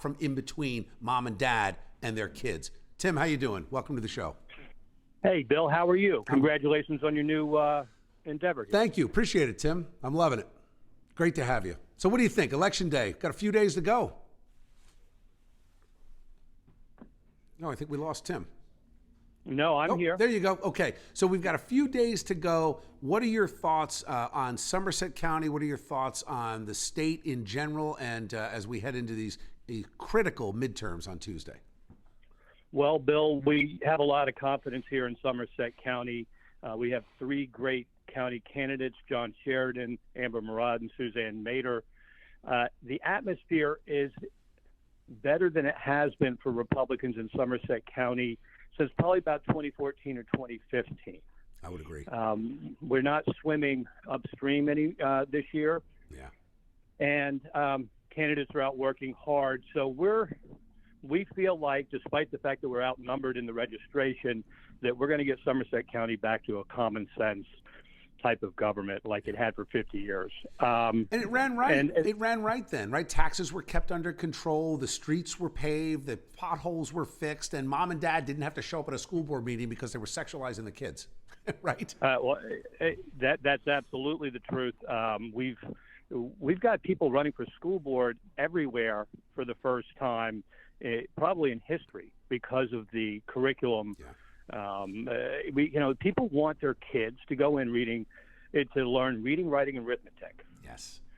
from in between mom and dad and their kids. Tim, how you doing? Welcome to the show. Hey, Bill, how are you? Congratulations on your new endeavor here. Thank you. Appreciate it, Tim. I'm loving it. Great to have you. So what do you think? Election day. Got a few days to go. No, I think we lost Tim. No, I'm here. There you go. Okay. So we've got a few days to go. What are your thoughts on Somerset County? What are your thoughts on the state in general? And as we head into these critical midterms on Tuesday? Well, Bill, we have a lot of confidence here in Somerset County. We have three great county candidates, John Sheridan, Amber Murad, and Suzanne Mader. The atmosphere is better than it has been for Republicans in Somerset County since probably about 2014 or 2015. I would agree. We're not swimming upstream any this year. Yeah. And candidates are out working hard. So we feel like, despite the fact that we're outnumbered in the registration, that we're going to get Somerset County back to a common sense type of government like it had for 50 years. And it ran right. It ran right then, right? Taxes were kept under control. The streets were paved. The potholes were fixed. And mom and dad didn't have to show up at a school board meeting because they were sexualizing the kids, right? Well, that's absolutely the truth. We've got people running for school board everywhere for the first time, probably in history, because of the curriculum. Yeah. People want their kids to go in to learn reading, writing, and arithmetic.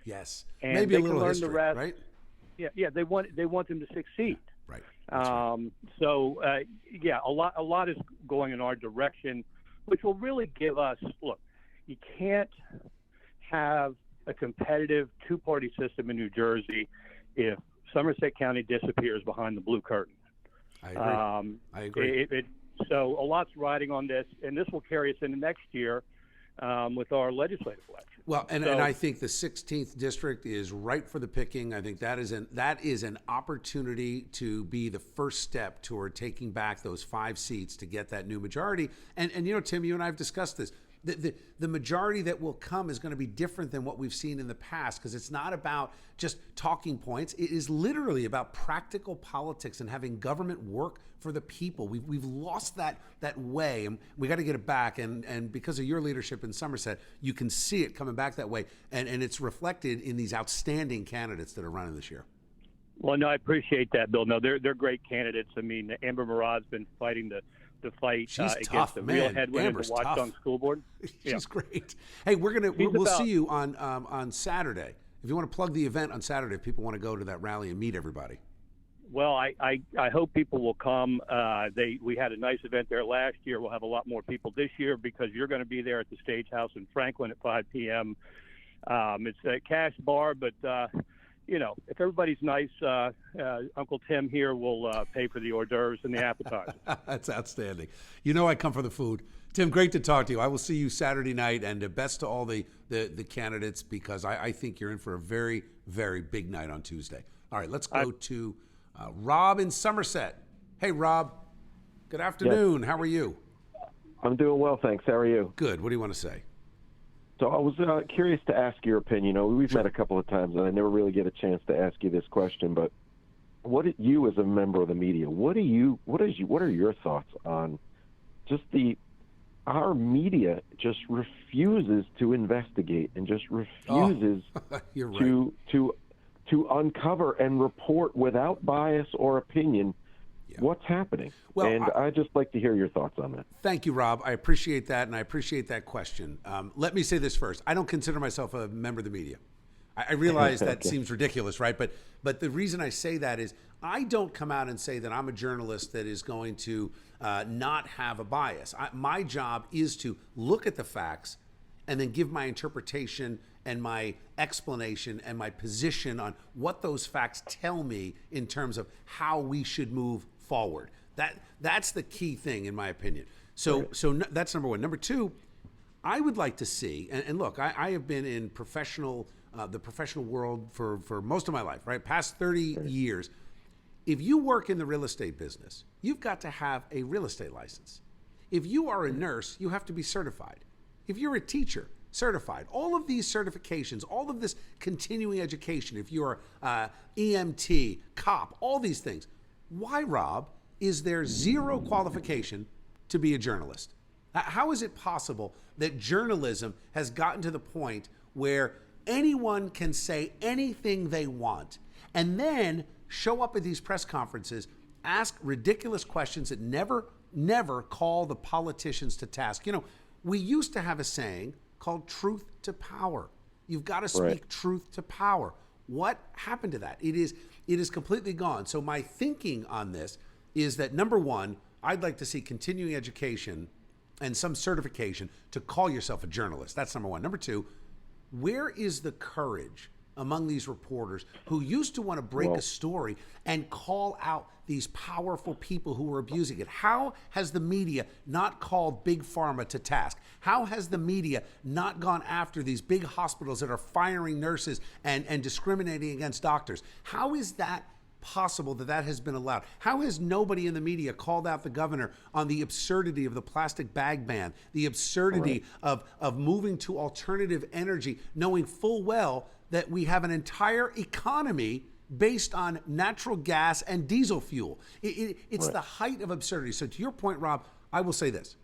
Yes. And maybe they a little can learn history, the rest. right? Yeah. They want them to succeed. Right. A lot is going in our direction, which will really give us. Look, you can't have a competitive two-party system in New Jersey if Somerset County disappears behind the blue curtain. I agree. So a lot's riding on this, and this will carry us into next year with our legislative election. Well, and I think the 16th district is ripe for the picking. I think that is an opportunity to be the first step toward taking back those 5 seats to get that new majority. And Tim, you and I have discussed this. The majority that will come is going to be different than what we've seen in the past, because it's not about just talking points. It is literally about practical politics and having government work for the people. We've lost that way, and we got to get it back. And because of your leadership in Somerset, you can see it coming back that way, and it's reflected in these outstanding candidates that are running this year. Well, no, I appreciate that, Bill. No, they're great candidates. I mean, Amber Murad's been fighting the fight against the real headwind of the Watchdog School Board. She's great. Hey, we'll see you on Saturday. If you want to plug the event on Saturday, if people want to go to that rally and meet everybody. Well, I hope people will come. We had a nice event there last year. We'll have a lot more people this year because you're going to be there at the Stage House in Franklin at 5 p.m. It's a cash bar, but if everybody's nice, Uncle Tim here will pay for the hors d'oeuvres and the appetizers. That's outstanding. I come for the food. Tim, great to talk to you. I will see you Saturday night, and best to all the candidates, because I think you're in for a very, very big night on Tuesday. All right, let's go to Rob in Somerset. Hey, Rob. Good afternoon. Yes. How are you? I'm doing well, thanks. How are you? Good. What do you want to say? So I was curious to ask your opinion. We've met a couple of times, and I never really get a chance to ask you this question. But you, as a member of the media, what are your thoughts on just our media just refuses to investigate and just refuses to uncover and report without bias or opinion what's happening. Well, and I'd just like to hear your thoughts on that. Thank you, Rob. I appreciate that, and I appreciate that question. Let me say this first. I don't consider myself a member of the media. I realize that seems ridiculous, right? But the reason I say that is I don't come out and say that I'm a journalist that is going to not have a bias. My job is to look at the facts and then give my interpretation and my explanation and my position on what those facts tell me in terms of how we should move forward. That's the key thing, in my opinion. So that's number one. Number two, I would like to see, and look, I have been in the professional world for most of my life, right? Past 30 years. If you work in the real estate business, you've got to have a real estate license. If you are a nurse, you have to be certified. If you're a teacher, certified. All of these certifications, all of this continuing education, if you're EMT, cop, all these things. Why, Rob, is there zero qualification to be a journalist? How is it possible that journalism has gotten to the point where anyone can say anything they want and then show up at these press conferences, ask ridiculous questions that never call the politicians to task? You know, we used to have a saying called truth to power. You've got to speak truth to power. What happened to that? It is completely gone. So my thinking on this is that, number one, I'd like to see continuing education and some certification to call yourself a journalist. That's number one. Number two, where is the courage among these reporters who used to want to break a story and call out these powerful people who were abusing it? How has the media not called Big Pharma to task? How has the media not gone after these big hospitals that are firing nurses and discriminating against doctors? How is that possible that has been allowed? How has nobody in the media called out the governor on the absurdity of the plastic bag ban, the absurdity of moving to alternative energy, knowing full well that we have an entire economy based on natural gas and diesel fuel? It's the height of absurdity. So to your point, Rob, I will say this,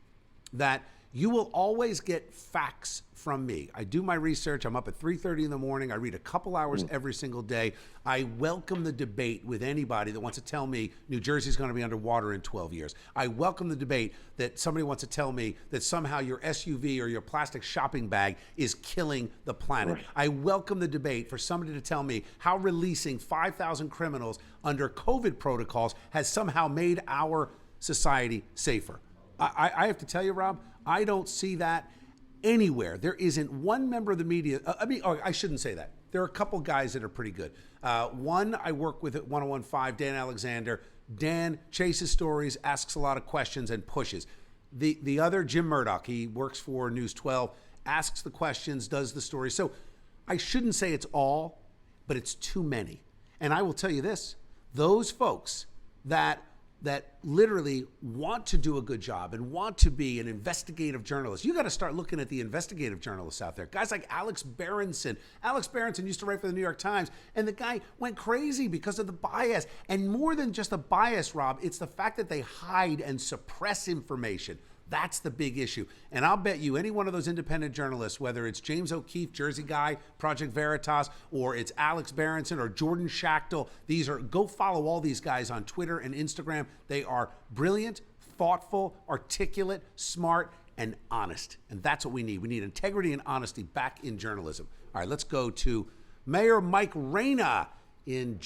that you will always get facts from me. I do my research. I'm up at 3:30 in the morning. I read a couple hours every single day. I welcome the debate with anybody that wants to tell me New Jersey's going to be underwater in 12 years. I welcome the debate that somebody wants to tell me that somehow your SUV or your plastic shopping bag is killing the planet. I welcome the debate for somebody to tell me how releasing 5,000 criminals under COVID protocols has somehow made our society safer. I have to tell you, Rob, I don't see that anywhere. There isn't one member of the media. I shouldn't say that. There are a couple guys that are pretty good. One I work with at 1015, Dan Alexander. Dan chases stories, asks a lot of questions, and pushes. The other, Jim Murdoch, he works for News 12, asks the questions, does the story. So I shouldn't say it's all, but it's too many. And I will tell you this, those folks that literally want to do a good job and want to be an investigative journalist, you got to start looking at the investigative journalists out there. Guys like Alex Berenson. Alex Berenson used to write for the New York Times, and the guy went crazy because of the bias. And more than just the bias, Rob, it's the fact that they hide and suppress information. That's the big issue. And I'll bet you any one of those independent journalists, whether it's James O'Keefe, Jersey guy, Project Veritas, or it's Alex Berenson or Jordan Schachtel, go follow all these guys on Twitter and Instagram. They are brilliant, thoughtful, articulate, smart, and honest. And that's what we need. We need integrity and honesty back in journalism. All right, let's go to Mayor Mike Reyna in